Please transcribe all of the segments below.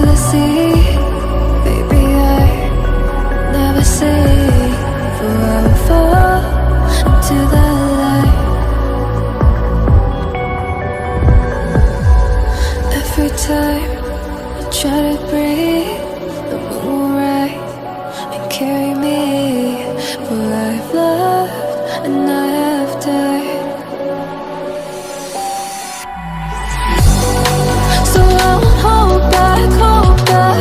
the sea. Baby, I never say, for I will fall into the light. Every time I try to breathe, the moon will rise and carry me. For I've loved and I have died. So I won't hold back, hold back.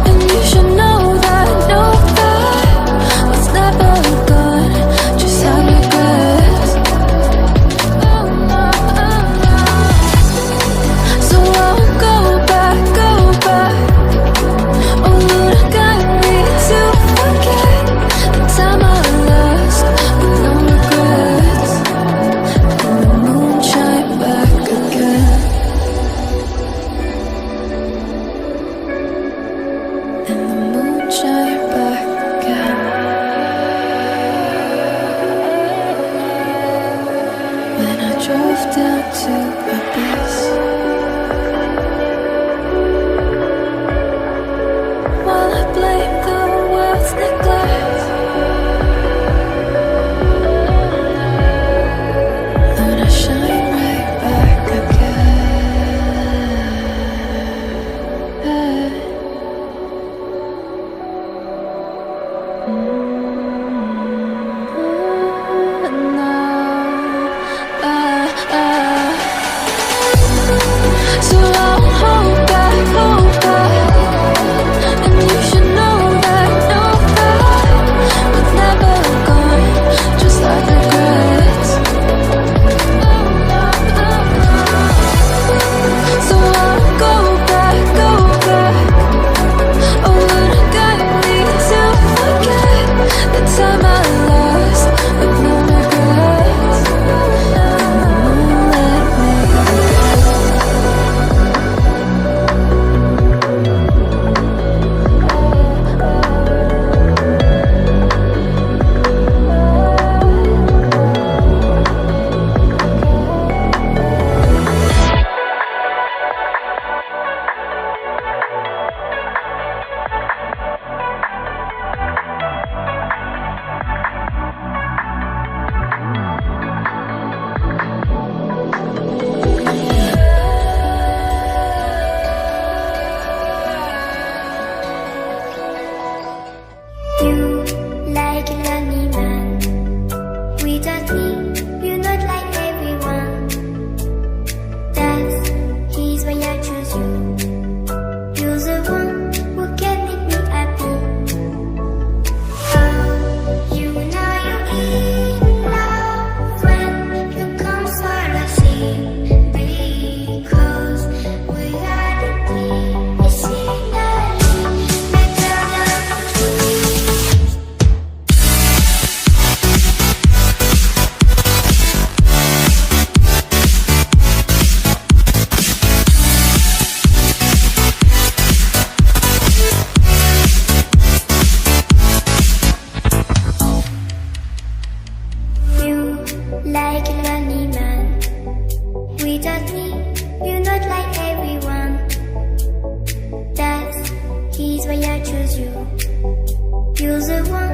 And you should know that what's never gone just had regrets. So I won't go back, go back. Oh, Lord, guide me to forget the time I lost with no regrets. And the moon shine back again. And the moon shine back again. When I drove down to my base, while I blame the world's neglect, then I shine right back again. So I'll hold back, hold back. And you should know that what's never gone just like regrets. So I'll go back, go back. Oh, Lord, guide me to forget the time I lost with no regrets. Let me You like a lonely man. Without me, you're not like everyone. That's he's why I choose you. You're the one who can make me happy. Oh, you know you're in love when you come swallow sea. Because we are the signally better than trees. You like a lonely man. Without me, you're not like everyone. That's he's why I choose you. You're the one